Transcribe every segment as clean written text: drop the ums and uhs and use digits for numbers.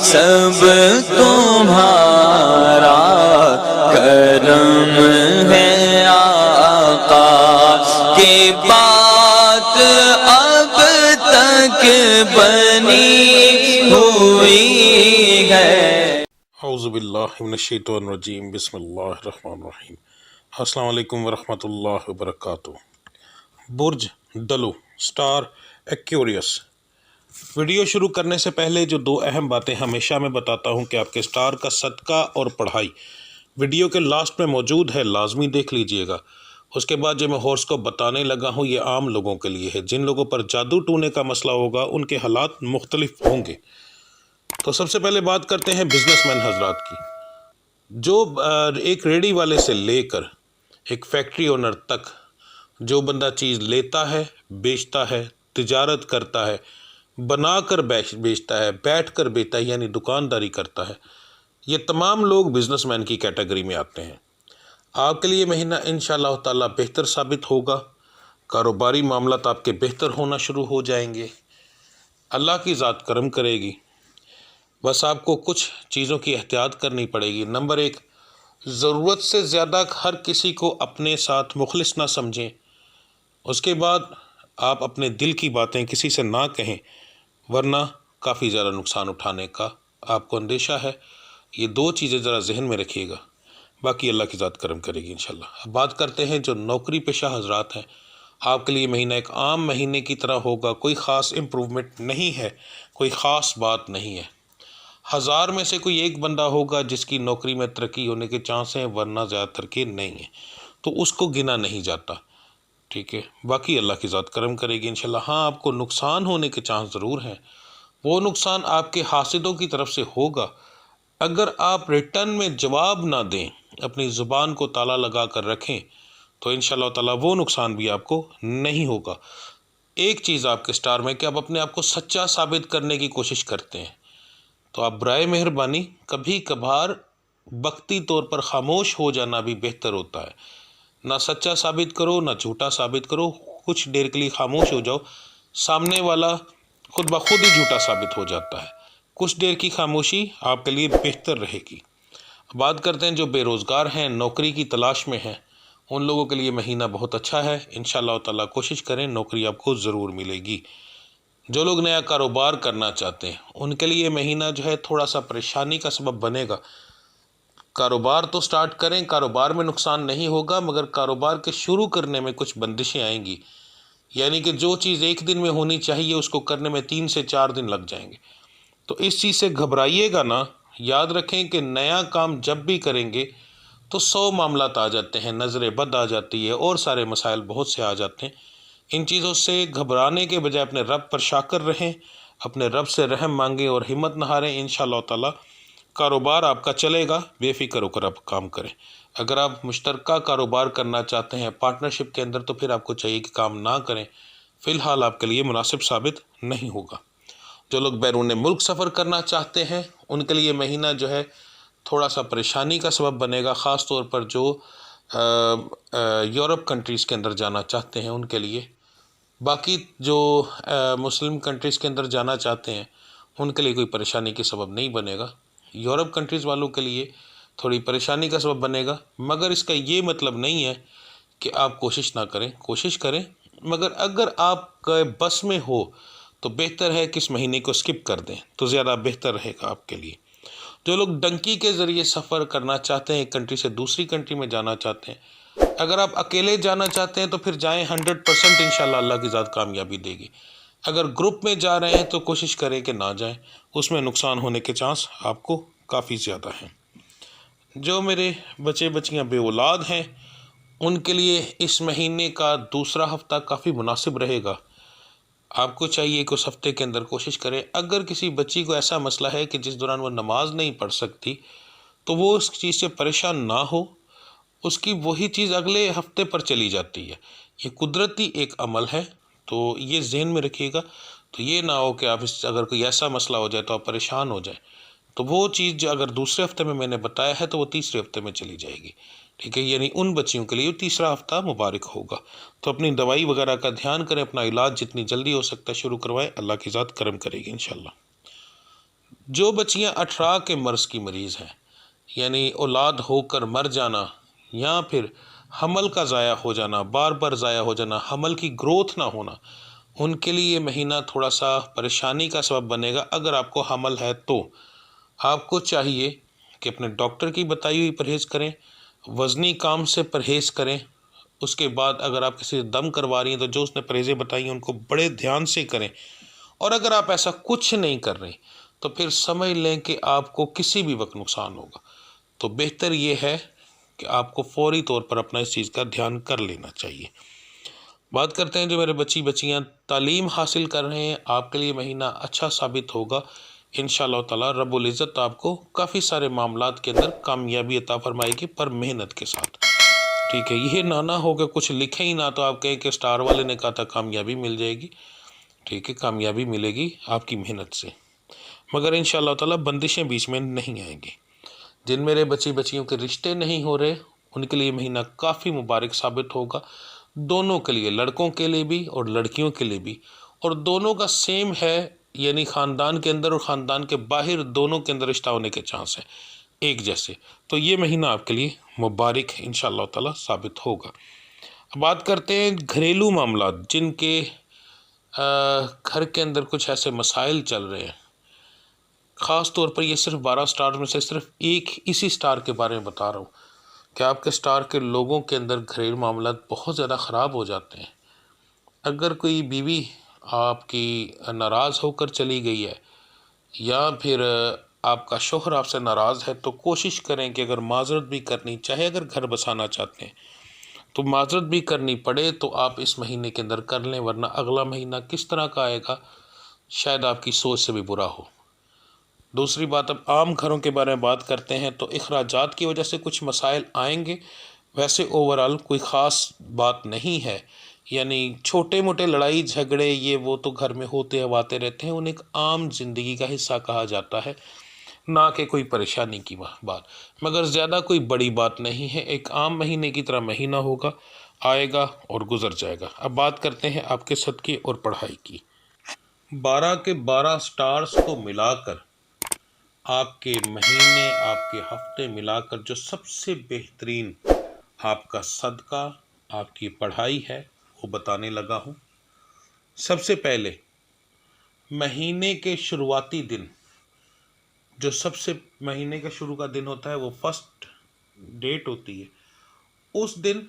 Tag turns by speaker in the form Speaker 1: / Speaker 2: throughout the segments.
Speaker 1: सब तुम्हारा करम है आका की बात अब तक बनी हुई है।
Speaker 2: औज़ुबिल्लाहि मिनश्शैतानिर्रजीम बिस्मिल्लाहिर्रहमानिर्रहीम। अस्सलाम वालेकुम वरहमतुल्लाहि वबरकातुहू। बुर्ज डलो स्टार एक्वेरियस। वीडियो शुरू करने से पहले जो दो अहम बातें हमेशा मैं बताता हूं कि आपके स्टार का सदका और पढ़ाई वीडियो के लास्ट में मौजूद है, लाजमी देख लीजिएगा। उसके बाद जो मैं हॉर्स्कोप बताने लगा हूं ये आम लोगों के लिए है। जिन लोगों पर जादू टूने का मसला होगा उनके हालात मुख्तलिफ होंगे। तो सबसे पहले बात करते हैं बिजनेसमैन हजरात की। जो एक रेडी वाले से लेकर एक फैक्ट्री ओनर तक जो बंदा चीज़ लेता है, बेचता है, तिजारत करता है, बनाकर बेचता है, बैठकर बेचता है, यानी दुकानदारी करता है, ये तमाम लोग बिजनेसमैन की कैटेगरी में आते हैं। आपके लिए महीना इंशाअल्लाह ताला बेहतर साबित होगा। कारोबारी मामलात आपके बेहतर होना शुरू हो जाएंगे। अल्लाह की ज़ात करम करेगी। बस आपको कुछ चीज़ों की एहतियात करनी पड़ेगी। नंबर एक, ज़रूरत से ज़्यादा हर किसी को अपने साथ मुखलिस ना समझें। उसके बाद आप अपने दिल की बातें किसी से ना कहें, वरना काफ़ी ज़्यादा नुकसान उठाने का आपको अंदेशा है। ये दो चीज़ें ज़रा जहन में रखिएगा, बाकी अल्लाह की ज़ात करम करेगी इंशाल्लाह। अब बात करते हैं जो नौकरी पेशा हजरात हैं। आपके लिए महीना एक आम महीने की तरह होगा। कोई ख़ास इम्प्रूवमेंट नहीं है, कोई ख़ास बात नहीं है। 1000 में से कोई एक बंदा होगा जिसकी नौकरी में तरक्की होने के चांस हैं, वरना ज़्यादातर के नहीं है, तो उसको गिना नहीं जाता। ठीक है, बाकी अल्लाह की ज़ात करम करेगी इंशाल्लाह। हाँ, आपको नुकसान होने के चांस ज़रूर हैं। वो नुकसान आपके हासिदों की तरफ से होगा। अगर आप रिटर्न में जवाब ना दें, अपनी ज़ुबान को ताला लगा कर रखें, तो इंशाल्लाह ताला वो नुकसान भी आपको नहीं होगा। एक चीज़ आपके स्टार में कि आप अपने आप को सच्चा साबित करने की कोशिश करते हैं, तो आप बराए मेहरबानी कभी कभार वक्ती तौर पर ख़ामोश हो जाना भी बेहतर होता है। ना सच्चा साबित करो, ना झूठा साबित करो। कुछ देर के लिए ख़ामोश हो जाओ, सामने वाला खुद ब खुद ही झूठा साबित हो जाता है। कुछ देर की खामोशी आपके लिए बेहतर रहेगी। बात करते हैं जो बेरोज़गार हैं, नौकरी की तलाश में हैं, उन लोगों के लिए महीना बहुत अच्छा है। इंशाअल्लाह ताला कोशिश करें, नौकरी आपको ज़रूर मिलेगी। जो लोग नया कारोबार करना चाहते हैं उनके लिए महीना जो है थोड़ा सा परेशानी का सबब बनेगा। कारोबार तो स्टार्ट करें, कारोबार में नुकसान नहीं होगा, मगर कारोबार के शुरू करने में कुछ बंदिशें आएंगी। यानी कि जो चीज़ एक दिन में होनी चाहिए उसको करने में 3 से 4 दिन लग जाएंगे। तो इस चीज़ से घबराइएगा ना। याद रखें कि नया काम जब भी करेंगे तो 100 मामलात आ जाते हैं, नज़र बद आ जाती है और सारे मसाइल बहुत से आ जाते हैं। इन चीज़ों से घबराने के बजाय अपने रब पर शाकर रहें, अपने रब से रहम मांगें और हिम्मत न हारें। इंशाअल्लाह ताला कारोबार आपका चलेगा, बेफिक्र होकर आप काम करें। अगर आप मुश्तरका कारोबार करना चाहते हैं पार्टनरशिप के अंदर, तो फिर आपको चाहिए कि काम ना करें। फ़िलहाल आपके लिए मुनासिब साबित नहीं होगा। जो लोग बैरून मुल्क सफ़र करना चाहते हैं उनके लिए महीना जो है थोड़ा सा परेशानी का सबब बनेगा, ख़ास तौर पर जो यूरोप कंट्रीज़ के अंदर जाना चाहते हैं उनके लिए। बाकी जो मुस्लिम कंट्रीज़ के अंदर जाना चाहते हैं उनके लिए कोई परेशानी के सबब नहीं बनेगा। यूरोप कंट्रीज़ वालों के लिए थोड़ी परेशानी का सबब बनेगा, मगर इसका ये मतलब नहीं है कि आप कोशिश ना करें। कोशिश करें, मगर अगर आपके बस में हो तो बेहतर है कि इस महीने को स्किप कर दें, तो ज़्यादा बेहतर रहेगा आपके लिए। जो लोग डंकी के ज़रिए सफ़र करना चाहते हैं, एक कंट्री से दूसरी कंट्री में जाना चाहते हैं, अगर आप अकेले जाना चाहते हैं तो फिर जाएं। 100% इंशाल्लाह अल्लाह की ज़ात कामयाबी देगी। अगर ग्रुप में जा रहे हैं तो कोशिश करें कि ना जाएं, उसमें नुकसान होने के चांस आपको काफ़ी ज़्यादा हैं। जो मेरे बच्चे बच्चियां बे औलाद हैं उनके लिए इस महीने का दूसरा हफ्ता काफ़ी मुनासिब रहेगा। आपको चाहिए कि उस हफ्ते के अंदर कोशिश करें। अगर किसी बच्ची को ऐसा मसला है कि जिस दौरान वो नमाज नहीं पढ़ सकती, तो वो उस चीज़ से परेशान ना हो, उसकी वही चीज़ अगले हफ्ते पर चली जाती है। ये कुदरती एक अमल है, तो ये जहन में रखिएगा। तो ये ना हो कि आप अगर कोई ऐसा मसला हो जाए तो आप परेशान हो जाए, तो वो चीज़ जो अगर दूसरे हफ्ते में मैंने बताया है तो वो तीसरे हफ्ते में चली जाएगी। ठीक है, यानी उन बच्चियों के लिए तीसरा हफ्ता मुबारक होगा। तो अपनी दवाई वगैरह का ध्यान करें, अपना इलाज जितनी जल्दी हो सकता है शुरू करवाएं। अल्लाह की ज़ात करम करेगी इंशाल्लाह। जो बच्चियां 18 के मर्ज़ की मरीज़ हैं, यानी औलाद होकर मर जाना या फिर हमल का ज़ाया हो जाना, बार बार ज़ाया हो जाना, हमल की ग्रोथ ना होना, उनके लिए ये महीना थोड़ा सा परेशानी का सबब बनेगा। अगर आपको हमल है तो आपको चाहिए कि अपने डॉक्टर की बताई हुई परहेज़ करें, वज़नी काम से परहेज़ करें। उसके बाद अगर आप किसी से दम करवा रही हैं तो जो उसने परहेज़ें बताई हैं उनको बड़े ध्यान से करें। और अगर आप ऐसा कुछ नहीं कर रहे तो फिर समझ लें कि आपको किसी भी वक्त नुकसान होगा। तो बेहतर ये है कि आपको फ़ौरी तौर पर अपना इस चीज़ का ध्यान कर लेना चाहिए। बात करते हैं जो मेरे बच्चियाँ तालीम हासिल कर रहे हैं, आपके लिए महीना अच्छा साबित होगा। इंशाअल्लाह ताला रब्बुल इज़्ज़त आपको काफ़ी सारे मामलात के अंदर कामयाबी अता फरमाएगी, पर मेहनत के साथ। ठीक है, ये ना हो कि कुछ लिखे ही ना तो आप कहें कि स्टार वाले ने कहा था कामयाबी मिल जाएगी। ठीक है, कामयाबी मिलेगी आपकी मेहनत से, मगर इंशाअल्लाह ताला बंदिशें बीच में नहीं आएंगी। जिन मेरे बच्चियों के रिश्ते नहीं हो रहे उनके लिए महीना काफ़ी मुबारक साबित होगा, दोनों के लिए, लड़कों के लिए भी और लड़कियों के लिए भी। और दोनों का सेम है, यानी ख़ानदान के अंदर और ख़ानदान के बाहर दोनों के अंदर रिश्ता होने के चांस है एक जैसे। तो ये महीना आपके लिए मुबारक इंशाअल्लाह ताला साबित होगा। अब बात करते हैं घरेलू मामला जिनके घर के अंदर कुछ ऐसे मसाइल चल रहे हैं। ख़ास तौर पर ये सिर्फ 12 स्टार में से सिर्फ एक इसी स्टार के बारे में बता रहा हूँ कि आपके स्टार के लोगों के अंदर घरेलू मामला बहुत ज़्यादा ख़राब हो जाते हैं। अगर कोई बीवी आपकी नाराज़ होकर चली गई है या फिर आपका शौहर आपसे नाराज़ है तो कोशिश करें कि अगर माज़रत भी करनी चाहे, अगर घर बसाना चाहते हैं तो माज़रत भी करनी पड़े तो आप इस महीने के अंदर कर लें, वरना अगला महीना किस तरह का आएगा शायद आपकी सोच से भी बुरा हो। दूसरी बात, अब आम घरों के बारे में बात करते हैं तो अखराजात की वजह से कुछ मसाइल आएंगे। वैसे ओवरऑल कोई ख़ास बात नहीं है, यानी छोटे मोटे लड़ाई झगड़े ये वो तो घर में होते हवाते रहते हैं, उन्हें एक आम ज़िंदगी का हिस्सा कहा जाता है, ना कि कोई परेशानी की बात। मगर ज़्यादा कोई बड़ी बात नहीं है, एक आम महीने की तरह महीना होगा, आएगा और गुज़र जाएगा। अब बात करते हैं आपके सदक़े और पढ़ाई की। 12 के 12 स्टार्स को मिलाकर आपके महीने, आपके हफ्ते मिलाकर जो सबसे बेहतरीन आपका सदका, आपकी पढ़ाई है, वो बताने लगा हूँ। सबसे पहले महीने के शुरुआती दिन, जो सबसे महीने का शुरू का दिन होता है वो फर्स्ट डेट होती है, उस दिन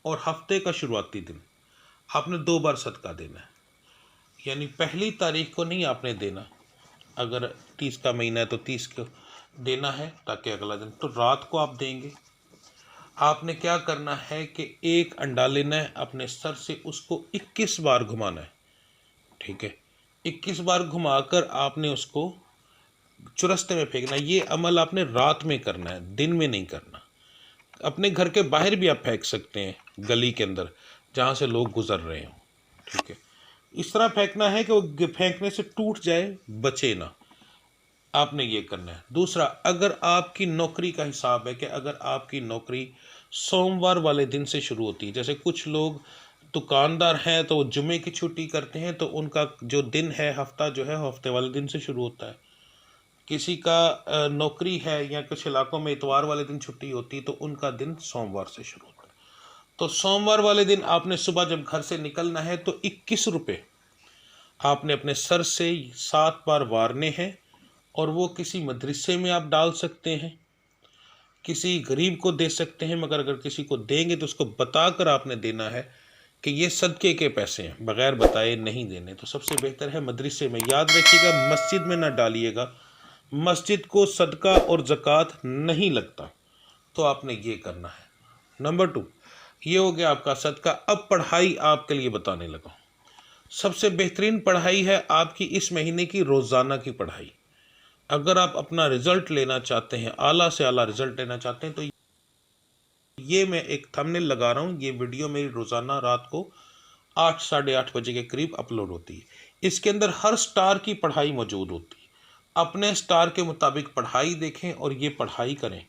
Speaker 2: और हफ्ते का शुरुआती दिन आपने 2 बार सदका देना है। यानी पहली तारीख को नहीं आपने देना, अगर 30 का महीना है तो 30 को देना है ताकि अगला दिन तो रात को आप देंगे। आपने क्या करना है कि एक अंडा लेना है, अपने सर से उसको 21 बार घुमाना है। ठीक है, 21 बार घुमाकर आपने उसको चुरस्ते में फेंकना। ये अमल आपने रात में करना है, दिन में नहीं करना। अपने घर के बाहर भी आप फेंक सकते हैं, गली के अंदर जहाँ से लोग गुजर रहे हों। ठीक है, इस तरह फेंकना है कि वो फेंकने से टूट जाए, बचे ना। आपने ये करना है। दूसरा, अगर आपकी नौकरी का हिसाब है कि अगर आपकी नौकरी सोमवार वाले दिन से शुरू होती है, जैसे कुछ लोग दुकानदार हैं तो वो जुमे की छुट्टी करते हैं तो उनका जो दिन है, हफ्ता जो है हफ्ते वाले दिन से शुरू होता है। किसी का नौकरी है या कुछ इलाकों में इतवार वाले दिन छुट्टी होती है तो उनका दिन सोमवार से शुरू होता है। तो सोमवार वाले दिन आपने सुबह जब घर से निकलना है तो 21 रुपये आपने अपने सर से 7 बार वारने हैं, और वो किसी मदरसे में आप डाल सकते हैं, किसी गरीब को दे सकते हैं, मगर अगर किसी को देंगे तो उसको बताकर आपने देना है कि ये सदके के पैसे हैं, बग़ैर बताए नहीं देने। तो सबसे बेहतर है मदरसे में। याद रखिएगा, मस्जिद में ना डालिएगा, मस्जिद को सदका और ज़कात नहीं लगता। तो आपने ये करना है। नंबर 2, ये हो गया आपका सदका। अब पढ़ाई आपके लिए बताने लगा। सबसे बेहतरीन पढ़ाई है आपकी इस महीने की रोज़ाना की पढ़ाई। अगर आप अपना रिज़ल्ट लेना चाहते हैं, आला से आला रिज़ल्ट लेना चाहते हैं, तो ये मैं एक थंबनेल लगा रहा हूँ। ये वीडियो मेरी रोज़ाना रात को 8 साढ़े 8 बजे के करीब अपलोड होती है। इसके अंदर हर स्टार की पढ़ाई मौजूद होती है। अपने स्टार के मुताबिक पढ़ाई देखें और ये पढ़ाई करें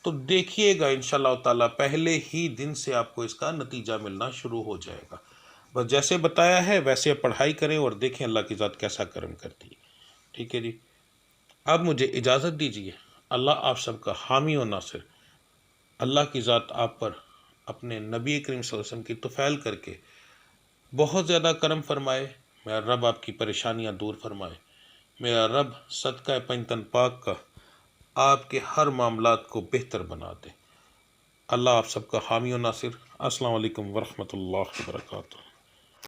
Speaker 2: तो देखिएगा इंशाअल्लाह ताला पहले ही दिन से आपको इसका नतीजा मिलना शुरू हो जाएगा। बस जैसे बताया है वैसे पढ़ाई करें और देखें अल्लाह की ज़ात कैसा करम करती है। ठीक है जी। अब मुझे इजाज़त दीजिए। अल्लाह आप सबका हामी और नासिर। अल्लाह की ज़ात आप पर अपने नबी करीम सल्लल्लाहु अलैहि वसल्लम की तुफ़ैल करके बहुत ज़्यादा करम फरमाए। मेरा रब आपकी परेशानियाँ दूर फरमाए। मेरा रब सदका पंजतन पाक का आपके हर मामलात को बेहतर बना दे। अल्लाह आप सबका हामी और नासिर। अस्सलाम वालेकुम वरहमतुल्लाहि वबरकातुहू।